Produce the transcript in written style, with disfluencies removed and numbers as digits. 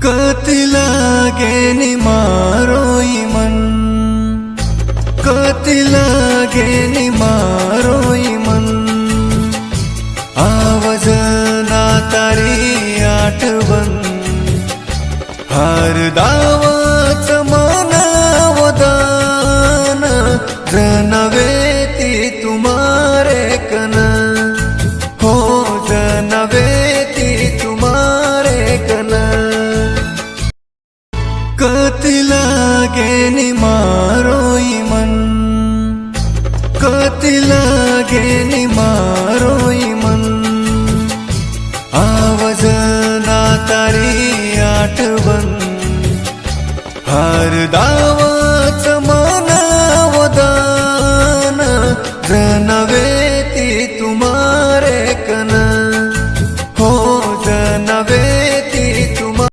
कति लागे नि मारोई मन, कति लागे नि मारोई मन, आवाज ना तारी आठवण, हार दावाच मनावदान, जनवे ती तुम्हारे कन, हो जनवे ती तुम्हारे कन। कति लागे नि मारोई मन, कति लागे नि मारोई मन, आवाज ना तारी आठवण, हार